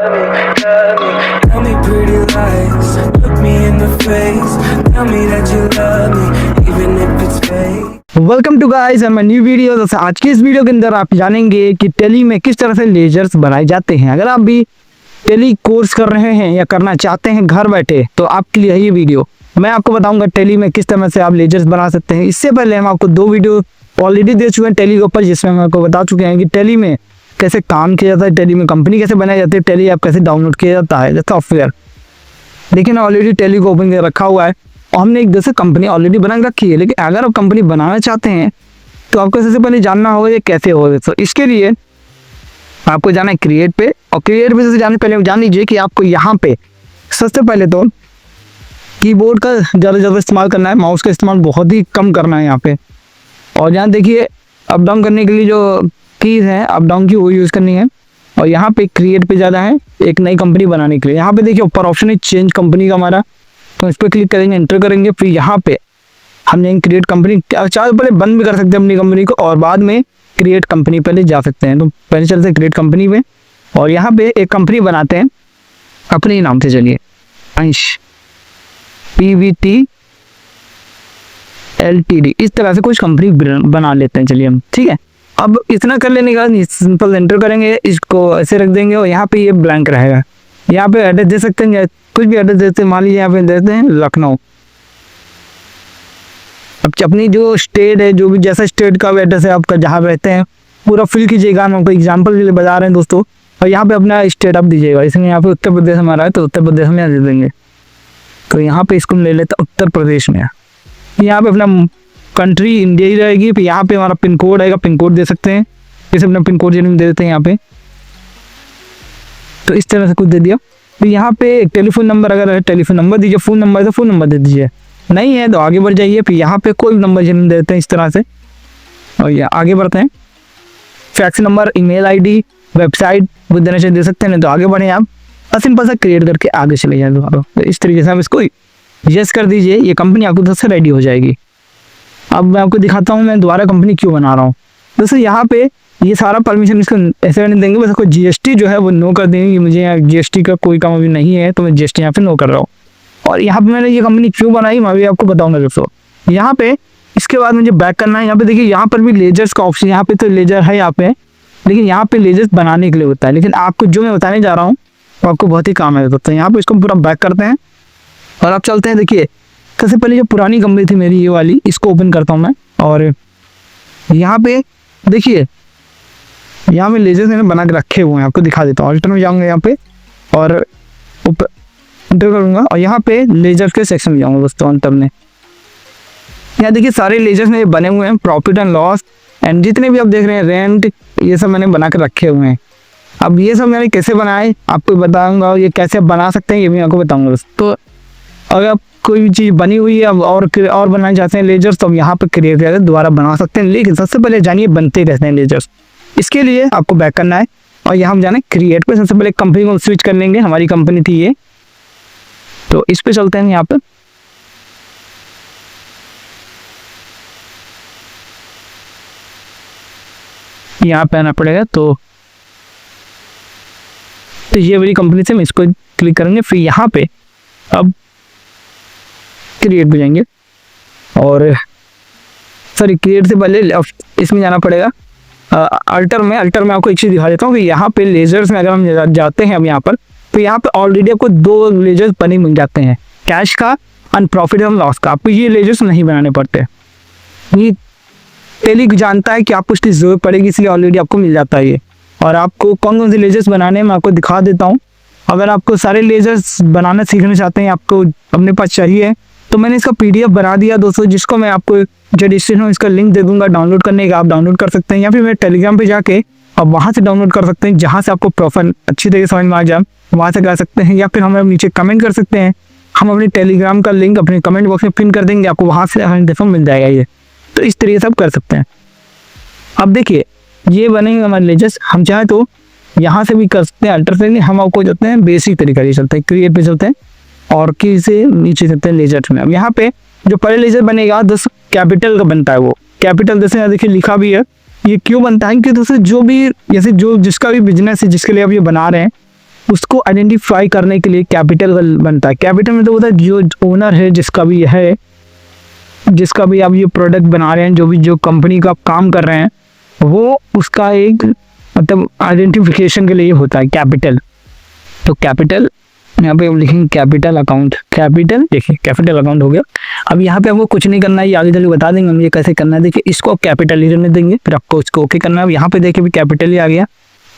Tell me pretty lies, look me in the face, tell me that you love me, even if it's fake. Welcome to guys and my new video. दोस्तों आज की इस video के अंदर आप जानेंगे कि टेली में किस तरह से लेजर्स बनाए जाते हैं। अगर आप भी टेली कोर्स कर रहे हैं या करना चाहते हैं घर बैठे, तो आपके लिए ये वीडियो। मैं आपको बताऊंगा टेली में किस तरह से आप लेजर्स बना सकते हैं। इससे पहले हम आपको 2 वीडियो ऑलरेडी दे चुके हैं टेली के ऊपर, जिसमें हम आपको बता चुके हैं कि टेली में कैसे काम किया जाता है, टेली में कंपनी कैसे बनाई जाती है, टेली ऐप कैसे डाउनलोड किया जाता है सॉफ्टवेयर। लेकिन ऑलरेडी टेली को ओपन कर रखा हुआ है और हमने एक जैसे कंपनी ऑलरेडी बना के रखी है। लेकिन अगर आप कंपनी बनाना चाहते हैं तो आपको सबसे पहले जानना होगा ये कैसे होगा। तो इसके लिए आपको जाना है क्रिएट पे, और क्रिएट पे से जाने पहले जान लीजिए कि आपको यहाँ पे सबसे पहले तो कीबोर्ड का ज़्यादा इस्तेमाल करना है, माउस का इस्तेमाल बहुत ही कम करना है यहाँ पे। और यहाँ देखिए अप डाउन करने के लिए जो कीज़ हैं, अप डाउन की वो यूज़ करनी है। और यहाँ पे क्रिएट पे ज़्यादा है एक नई कंपनी बनाने के लिए। यहाँ पे देखिए ऊपर ऑप्शन है चेंज कंपनी का हमारा, तो इस पर क्लिक करेंगे, एंटर करेंगे। फिर यहाँ पे हमने क्रिएट कंपनी चाहे पहले बंद भी कर सकते हैं अपनी कंपनी को, और बाद में क्रिएट कंपनी पहले जा सकते हैं। तो पहले चलते हैं क्रिएट कंपनी में, और यहाँ पे एक कंपनी बनाते हैं अपने ही नाम से। चलिए अंश PVT LTD, इस तरह से कुछ कंपनी बना लेते हैं। चलिए हम ठीक है। अब इतना कर लेने के बाद सिंपल एंटर करेंगे, इसको ऐसे रख देंगे और यहाँ पे ये ब्लैंक रहेगा। यहाँ पे एड्रेस दे सकते हैं, कुछ भी एड्रेस देते हैं। मान लीजिए यहाँ पे देते हैं लखनऊ। अब अपनी जो स्टेट है, जो भी जैसा स्टेट का एड्रेस है आपका, जहाँ रहते हैं पूरा फिल कीजिएगा। हम आपको एग्जाम्पल के लिए बता रहे हैं दोस्तों। और यहाँ पे अपना स्टेट आप दीजिएगा। इसमें यहाँ पे उत्तर प्रदेश हमारा है, तो उत्तर प्रदेश में दे देंगे। तो यहाँ पे इसको ले लेते उत्तर प्रदेश में। यहाँ पे अपना कंट्री इंडिया ही रहेगी। फिर यहाँ पे हमारा पिन कोड आएगा, पिन कोड दे सकते हैं। जैसे अपना पिन कोड दे देते हैं यहाँ पे, तो इस तरह से कुछ दे दिया। तो यहाँ पे टेलीफोन नंबर अगर है, टेलीफोन नंबर दीजिए। फ़ोन नंबर है तो फ़ोन नंबर दे दीजिए, नहीं है तो आगे बढ़ जाइए। फिर यहाँ पे कोई नंबर जिन्हें देते हैं इस तरह से, और ये आगे बढ़ते हैं। Fax number, email ID, website वो देना चाहिए, दे सकते हैं। नहीं तो आगे बढ़े आप, और सिंपल सा क्रिएट करके आगे चले जाए दोबारा। तो इस तरीके से आप इसको यस कर दीजिए, ये कंपनी आपको दोस्तों रेडी हो जाएगी। अब मैं आपको दिखाता हूँ मैं दोबारा कंपनी क्यों बना रहा हूँ। दोस्तों यहाँ पे ये सारा परमिशन इसको ऐसे नहीं देंगे, बस कोई GST जो है वो नो कर देंगे। मुझे यहाँ GST का कोई काम अभी नहीं है, तो मैं GST यहाँ पे नो कर रहा हूँ। और यहाँ पे मैंने ये कंपनी क्यों बनाई मैं भी आपको बताऊंगा दोस्तों। यहाँ पे इसके बाद मुझे बैक करना है। यहाँ पे देखिए यहाँ पर भी लेजर्स का ऑप्शन, यहाँ पे तो लेजर है यहाँ पे, लेकिन यहाँ पे लेजर्स बनाने के लिए होता है। लेकिन आपको जो मैं बताने जा रहा हूँ वो आपको बहुत ही काम है दोस्तों। यहाँ पे इसको पूरा बैक करते हैं और आप चलते हैं। देखिए सबसे पहले जो पुरानी कंपनी थी मेरी, ये वाली, इसको ओपन करता हूँ मैं। और यहाँ पे देखिए यहाँ पे लेजर्स मैंने बना के रखे हुए हैं, आपको दिखा देता हूँ। अल्टर में जाऊँगा यहाँ पे और ऊपर एंटर करूँगा, और यहाँ पे लेजर्स के सेक्शन में जाऊँगा दोस्तों अंतर में। यहाँ देखिए सारे लेजर्स में बने हुए हैं, प्रॉफिट एंड लॉस एंड जितने भी आप देख रहे हैं, रेंट, ये सब मैंने बना के रखे हुए हैं। अब ये सब मैंने कैसे बनाए आपको बताऊँगा, ये कैसे बना सकते हैं ये भी आपको बताऊँगा दोस्तों। तो अगर कोई भी चीज़ बनी हुई है अब और बनाना चाहते हैं लेजर्स, तो हम यहाँ पे क्रिएट करके दोबारा बना सकते हैं। लेकिन सबसे पहले जानिए बनते रहते हैं लेजर्स। इसके लिए आपको बैक करना है और यहाँ हम जाने क्रिएट पे। सबसे पहले कंपनी को स्विच कर लेंगे, हमारी कंपनी थी ये, तो इस पे चलते हैं। यहाँ पे आना पड़ेगा। तो ये वाली कंपनी से हम इसको क्लिक करेंगे। फिर यहाँ पे अब क्रिएट पे जाएंगे, और सॉरी क्रिएट से पहले इसमें जाना पड़ेगा अल्टर में। आपको एक चीज़ दिखा देता हूँ कि यहाँ पे लेजर्स में अगर हम जाते हैं अब यहाँ पर, तो यहाँ पे ऑलरेडी आपको 2 लेजर्स बने मिल जाते हैं, कैश का एंड प्रॉफिट एंड लॉस का। आपको ये लेजर्स नहीं बनाने पड़ते। ये टेली जानता है कि आपको इसकी जरूरत पड़ेगी, इसलिए ऑलरेडी आपको मिल जाता है ये। और आपको कौन कौन से लेजर्स बनाने हैं मैं आपको दिखा देता हूँ। अगर आपको सारे लेजर्स बनाना सीखना चाहते हैं, आपको अपने पास चाहिए, तो मैंने इसका PDF बना दिया दोस्तों, जिसको मैं आपको जो डिस्क्रिप्शन में इसका लिंक दे दूंगा डाउनलोड करने का। आप डाउनलोड कर सकते हैं, या फिर मेरे टेलीग्राम पे जाके आप वहाँ से डाउनलोड कर सकते हैं, जहाँ से आपको प्रोफाइल अच्छी तरीके से समझ में आ जाए वहाँ से कर सकते हैं। या फिर हमें नीचे कमेंट कर सकते हैं, हम अपने टेलीग्राम का लिंक अपने कमेंट बॉक्स में पिन कर देंगे, आपको वहाँ से हर मिल जाएगा ये। तो इस तरीके से आप कर सकते हैं। अब देखिए ये बनेंगे हमारे लेजर्स। हम चाहें तो यहाँ से भी कर सकते हैं अल्टर से, हम आपको जाते हैं बेसिक तरीका से चलते हैं, क्रिएट पे चलते हैं और की से नीचे चलते हैं लेजर में। अब यहाँ पे जो पहले लेजर बनेगा 10 कैपिटल का बनता है, वो कैपिटल जैसे यहाँ देखिए लिखा भी है। ये क्यों बनता है कि दोस्तों जो भी जैसे जो जिसका भी बिजनेस है जिसके लिए आप ये बना रहे हैं, उसको आइडेंटिफाई करने के लिए कैपिटल बनता है। कैपिटल में तो होता है जो ओनर है, जिसका भी आप ये प्रोडक्ट बना रहे हैं, जो कंपनी का आप काम कर रहे हैं, वो उसका एक मतलब आइडेंटिफिकेशन के लिए होता है कैपिटल। तो कैपिटल यहाँ पे हम लिखेंगे कैपिटल अकाउंट। कैपिटल देखिए कैपिटल अकाउंट हो गया। अब यहाँ पे हमको कुछ नहीं करना है, ये आगे चल के बता देंगे हम ये कैसे करना है। देखिए इसको कैपिटल ही रहने देंगे, फिर आपको इसको ओके करना है। अब यहाँ पे देखिए भी कैपिटल ही आ गया।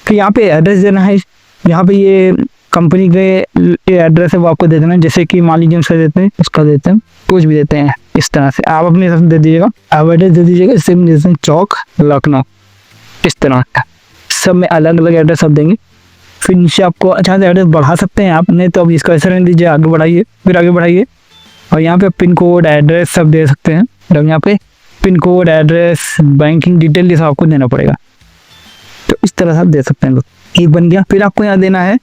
फिर यहाँ पे एड्रेस देना है, यहाँ पे ये कंपनी के एड्रेस है वो आपको दे देना है। जैसे कि मान लीजिए उसका देते हैं, उसका देते हैं, कुछ भी देते हैं इस तरह से आप अपने हिसाब से दे दीजिएगा। आप एड्रेस दे दीजिएगा, जैसे जैसे चौक लखनऊ, इस तरह का सब में अलग अलग एड्रेस सब देंगे। फिर नीचे आपको अच्छा से एड्रेस बढ़ा सकते हैं आप, नहीं तो अब इसका ऐसा रहने दीजिए, आगे बढ़ाइए, फिर आगे बढ़ाइए और यहाँ पे पिन कोड एड्रेस सब दे सकते हैं। अब यहाँ पे pin code address banking detail ये सब आपको देना पड़ेगा। तो इस तरह से आप दे सकते हैं लोग, एक बन गया। फिर आपको यहाँ देना है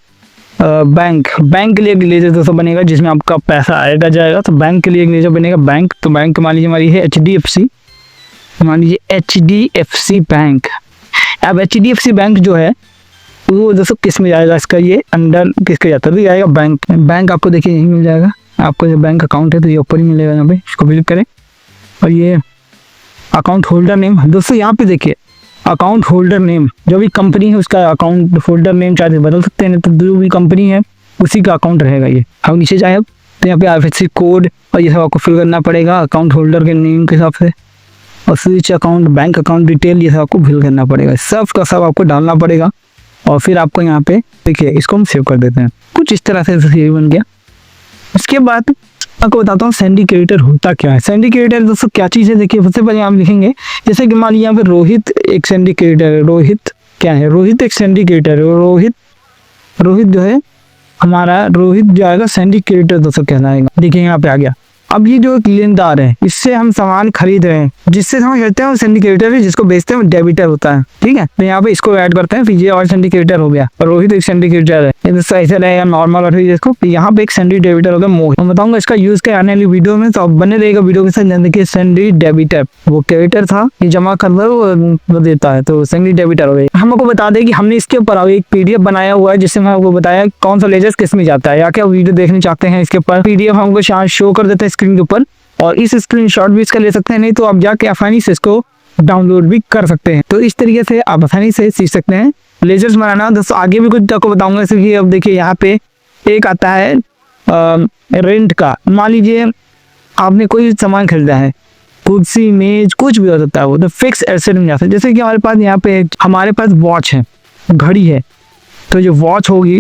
बैंक के लिए एक लेजर दोस्तों बनेगा जिसमें आपका पैसा आएगा जाएगा। तो बैंक के लिए एक लेजर बनेगा बैंक। तो बैंक मान लीजिए हमारी है HDFC, मान लीजिए HDFC बैंक। अब HDFC बैंक जो है वो दोस्तों किस में जाएगा, इसका ये अंडर किसके जाता है, तो जाएगा बैंक। बैंक आपको देखिए यही मिल जाएगा। आपको जो बैंक अकाउंट है तो ये ऊपर ही मिलेगा, यहाँ पे इसको क्लिक करें और ये अकाउंट होल्डर नेम दोस्तों यहाँ पे देखिए अकाउंट होल्डर नेम, जो भी कंपनी है उसका अकाउंट होल्डर नेम चाहे बदल सकते हैं, तो जो भी कंपनी है उसी का अकाउंट रहेगा ये। अब नीचे जाए अब तो यहाँ पे IFSC कोड और ये सब आपको फिल करना पड़ेगा अकाउंट होल्डर के नेम के हिसाब से, और switch account, bank account detail ये सब आपको फिल करना पड़ेगा। सब का सब आपको डालना पड़ेगा और फिर आपको यहाँ पे देखिए इसको हम सेव कर देते हैं। कुछ इस तरह से ये बन गया। उसके बाद आपको बताता हूँ सिंडिकेटर होता क्या है। सिंडिकेटर दोस्तों क्या चीज़ है, देखिए सबसे पहले हम लिखेंगे जैसे कि मान लीजिए यहाँ पे रोहित एक सिंडिकेटर है। रोहित क्या है, रोहित एक सिंडिकेटर है। रोहित जो है हमारा, रोहित जो आएगा सिंडिकेटर दोस्तों कहलाएगा। देखिए यहाँ पे आ गया। अब ये जो एक लेनदार है इससे हम सामान खरीद रहे हैं, जिससे हम करते हैं वो सिंडिकेटर है, जिसको बेचते हैं वो डेबिटर होता है। ठीक है, तो यहाँ पे इसको ऐड करते हैं, फिर ये और सिंडिकेटर हो गया और रोहित एक सिंडिकेटर है। ऐसे रहेगा नॉर्मल और फिर इसको यहाँ पे एक सेंडी डेबिटर होगा मोहित। मैं बताऊंगा इसका यूज क्या आने वाली वीडियो में, तो बने रहेगा वीडियो के साथ। देखिए सेंडी डेबिटर वो क्रेडिटर था, ये जमा कर वो देता है, तो सेंडी डेबिटर हो गया। हमको बता दें कि हमने इसके ऊपर एक PDF बनाया हुआ है जिससे मैं आपको बताया कौन सा लेजर किस में जाता है। या क्या वीडियो देखने चाहते हैं इसके ऊपर PDF हमको शो कर देते हैं स्क्रीन के ऊपर, और इस स्क्रीनशॉट भी इसका ले सकते हैं, नहीं तो आप जाके आसानी से इसको डाउनलोड भी कर सकते हैं। तो इस तरीके से आप आसानी से सीख सकते हैं लेजर्स बनाना। दोस्तों आगे भी कुछ आपको बताऊंगा, जैसे कि अब देखिए यहाँ पे एक आता है रेंट का। मान लीजिए आपने कोई सामान खरीदा है, कुर्सी मेज कुछ भी हो सकता है, वो तो फिक्स एसेट में जाता है। जैसे कि हमारे पास यहाँ पे हमारे पास वॉच है, घड़ी है, तो जो वॉच होगी,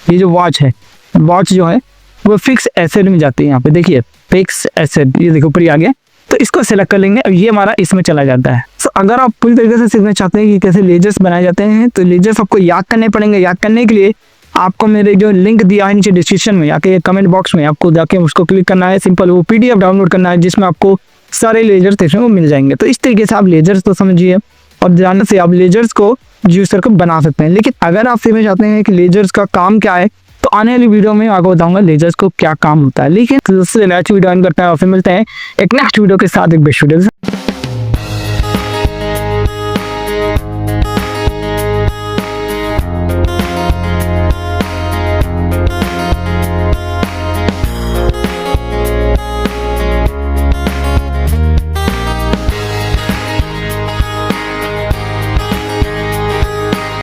ये जो वॉच है, वॉच जो है वो फिक्स एसेट में जाती है। यहाँ पे देखिए फिक्स एसेट, ये देखो ऊपर आ गया, तो इसको सेलेक्ट कर लेंगे, अब ये हमारा इसमें चला जाता है। तो अगर आप पूरी तरीके से सीखना चाहते हैं कि कैसे लेजर्स बनाए जाते हैं, तो लेजर्स आपको याद करने पड़ेंगे। याद करने के लिए आपको मेरे जो लिंक दिया है नीचे डिस्क्रिप्शन में, जाके कमेंट बॉक्स में आपको जाके उसको क्लिक करना है। सिंपल वो PDF डाउनलोड करना है जिसमें आपको सारे लेजर्स देखने को मिल जाएंगे। तो इस तरीके से आप लेजर्स तो समझिए और जानने से आप लेजर्स को यूजर को बना सकते हैं। लेकिन अगर आप सीखना चाहते हैं कि लेजर्स का काम क्या है, तो आने वाली वीडियो में आपको बताऊंगा लेजर्स को क्या काम होता है। लेकिन दोस्तों नेक्स्ट वीडियो करते हैं और फिर मिलते हैं एक नेक्स्ट वीडियो के साथ एक बेस्ट वीडियो।